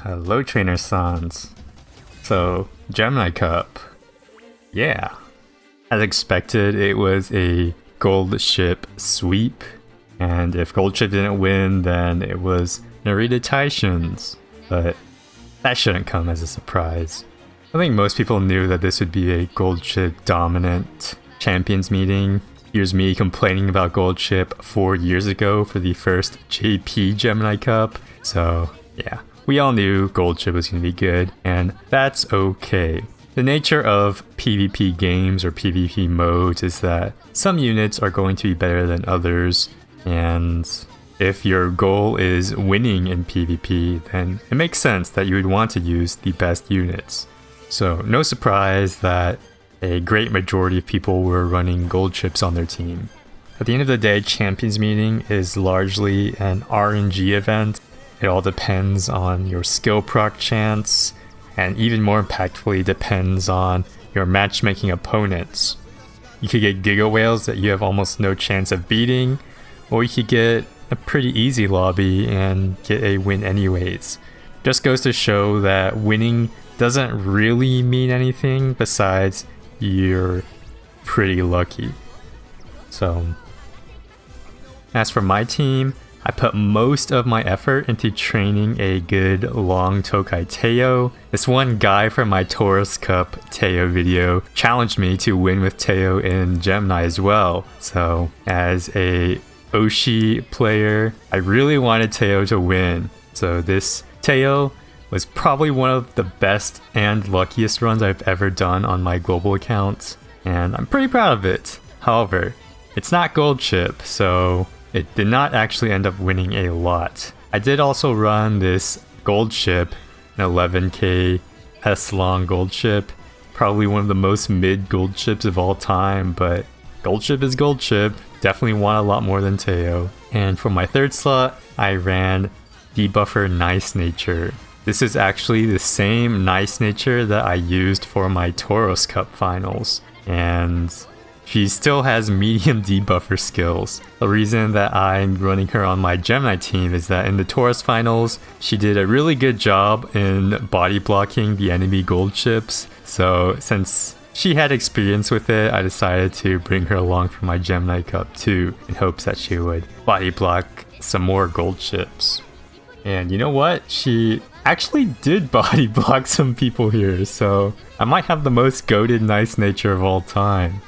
Hello, Trainer Sans. So, Gemini Cup. Yeah. As expected, it was a gold ship sweep. And if gold ship didn't win, then it was Narita Taishins. But that shouldn't come as a surprise. I think most people knew that this would be a gold ship dominant champions meeting. Here's me complaining about gold ship 4 years ago for the first JP Gemini Cup. So, yeah. We all knew gold ship was going to be good, and that's okay. The nature of PvP games or PvP modes is that some units are going to be better than others, and if your goal is winning in PvP, then it makes sense that you would want to use the best units. So no surprise that a great majority of people were running gold chips on their team. At the end of the day, Champions Meeting is largely an RNG event. It all depends on your skill proc chance, and even more impactfully depends on your matchmaking opponents. You could get Giga Whales that you have almost no chance of beating, or you could get a pretty easy lobby and get a win anyways. Just goes to show that winning doesn't really mean anything besides you're pretty lucky. So, as for my team, I put most of my effort into training a good long Tokai Teo. This one guy from my Taurus Cup Teo video challenged me to win with Teo in Gemini as well. So as a Oshi player, I really wanted Teo to win. So this Teo was probably one of the best and luckiest runs I've ever done on my global account, and I'm pretty proud of it. However, it's not gold chip, so it did not actually end up winning a lot. I did also run this gold ship, an 11k S-long gold ship, probably one of the most mid gold ships of all time, but gold ship is gold ship, definitely want a lot more than Teo. And for my third slot, I ran Debuffer Nice Nature. This is actually the same Nice Nature that I used for my Taurus Cup finals, and she still has medium debuffer skills. The reason that I'm running her on my Gemini team is that in the Taurus finals, she did a really good job in body blocking the enemy gold chips. So since she had experience with it, I decided to bring her along for my Gemini Cup too, in hopes that she would body block some more gold chips. And you know what? She actually did body block some people here, so I might have the most goated Nice Nature of all time.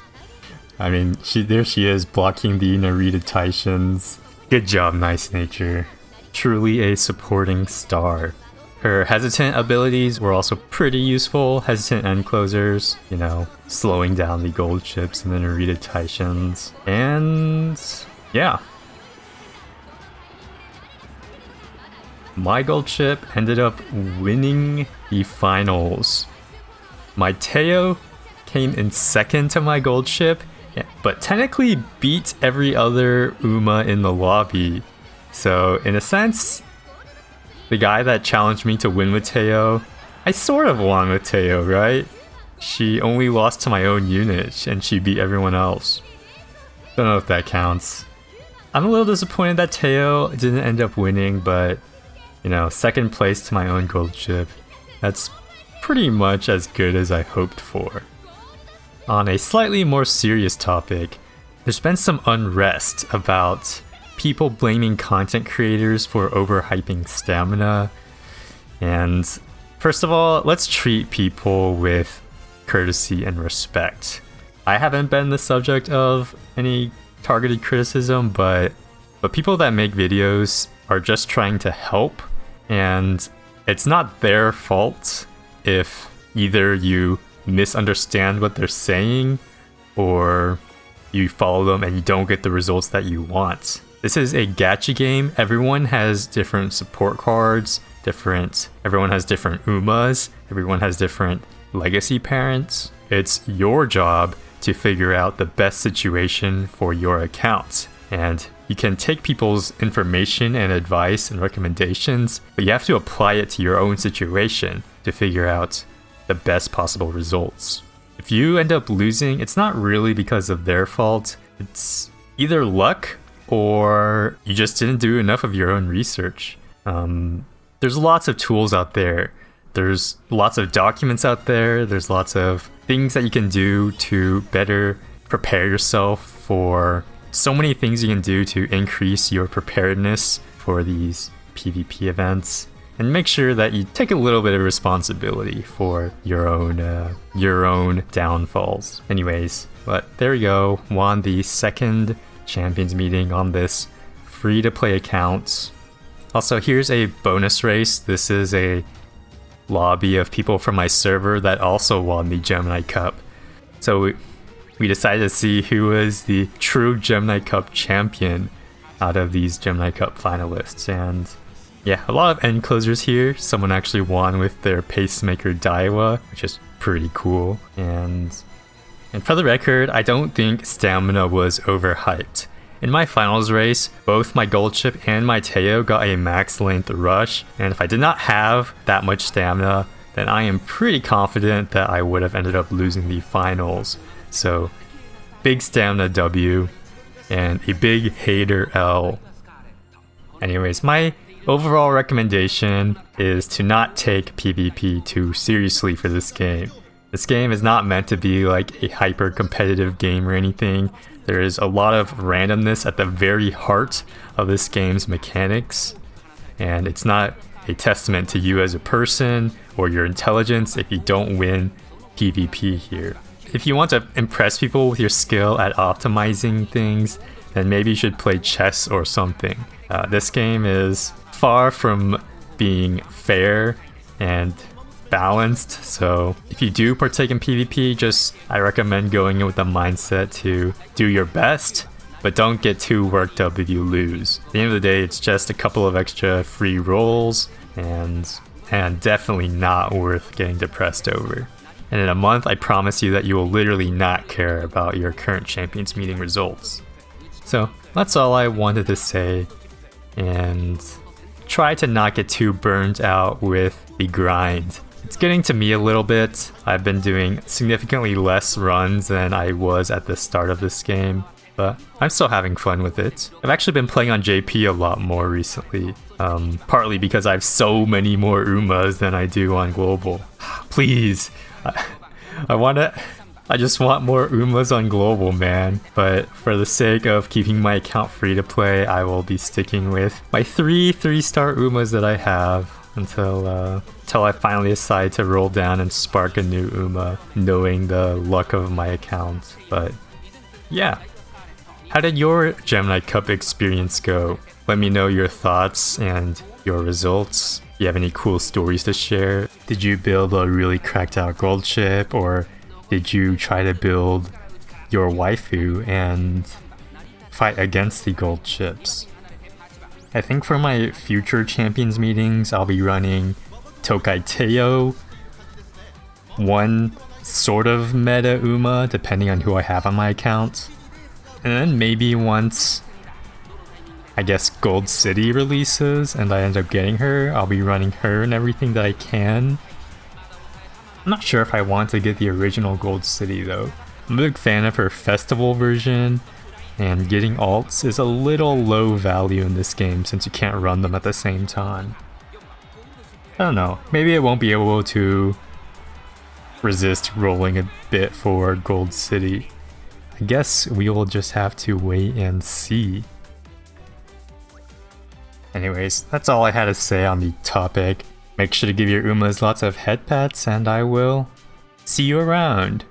I mean, there she is blocking the Narita Taishins. Good job, Nice Nature. Truly a supporting star. Her hesitant abilities were also pretty useful. Hesitant end closers, you know, slowing down the gold chips and the Narita Taishins. And yeah. My gold chip ended up winning the finals. My Teo came in second to my gold ship, but technically beat every other Uma in the lobby. So in a sense, the guy that challenged me to win with Teo, I sort of won with Teo, right? She only lost to my own unit and she beat everyone else. Don't know if that counts. I'm a little disappointed that Teo didn't end up winning, but you know, second place to my own gold ship. That's pretty much as good as I hoped for. On a slightly more serious topic, there's been some unrest about people blaming content creators for overhyping stamina. And first of all, let's treat people with courtesy and respect. I haven't been the subject of any targeted criticism, but people that make videos are just trying to help, and it's not their fault if either you misunderstand what they're saying or you follow them and you don't get the results that you want. This is a gacha game. Everyone has different support cards, everyone has different Umas, everyone has different legacy parents. It's your job to figure out the best situation for your account. And you can take people's information and advice and recommendations, but you have to apply it to your own situation to figure out the best possible results. If you end up losing, it's not really because of their fault. It's either luck or you just didn't do enough of your own research. there's lots of tools out there. There's lots of documents out there. There's lots of things that you can do to better prepare yourself for so many things you can do to increase your preparedness for these PvP events. And make sure that you take a little bit of responsibility for your own downfalls. Anyways, but there we go. Won the second champions meeting on this free-to-play account. Also, here's a bonus race. This is a lobby of people from my server that also won the Gemini Cup. So we decided to see who was the true Gemini Cup champion out of these Gemini Cup finalists. And yeah, a lot of end closers here. Someone actually won with their pacemaker Daiwa, which is pretty cool. And for the record, I don't think stamina was overhyped. In my finals race, both my gold chip and my Teo got a max length rush, and if I did not have that much stamina, then I am pretty confident that I would have ended up losing the finals. So, big stamina W, and a big hater L. Anyways, my overall recommendation is to not take PvP too seriously for this game. This game is not meant to be like a hyper competitive game or anything. There is a lot of randomness at the very heart of this game's mechanics, and it's not a testament to you as a person or your intelligence if you don't win PvP here. If you want to impress people with your skill at optimizing things, then maybe you should play chess or something. This game is far from being fair and balanced, so if you do partake in PvP, I recommend going in with the mindset to do your best, but don't get too worked up if you lose. At the end of the day, it's just a couple of extra free rolls, and definitely not worth getting depressed over. And in a month, I promise you that you will literally not care about your current champions meeting results. So that's all I wanted to say, and try to not get too burned out with the grind. It's getting to me a little bit. I've been doing significantly less runs than I was at the start of this game, but I'm still having fun with it. I've actually been playing on JP a lot more recently, partly because I have so many more Umas than I do on Global. Please, I just want more Umas on Global, man. But for the sake of keeping my account free to play, I will be sticking with my 3-star Umas that I have until I finally decide to roll down and spark a new Uma, knowing the luck of my account. But yeah, how did your Gemini Cup experience go? Let me know your thoughts and your results. Do you have any cool stories to share? Did you build a really cracked out gold chip, or did you try to build your waifu and fight against the gold chips? I think for my future champions meetings, I'll be running Tokai Teo, one sort of meta Uma, depending on who I have on my account. And then maybe once, I guess, Gold City releases and I end up getting her, I'll be running her and everything that I can. I'm not sure if I want to get the original Gold City though. I'm a big fan of her festival version, and getting alts is a little low value in this game since you can't run them at the same time. I don't know, maybe I won't be able to resist rolling a bit for Gold City. I guess we will just have to wait and see. Anyways, that's all I had to say on the topic. Make sure to give your Umas lots of head pats, and I will see you around.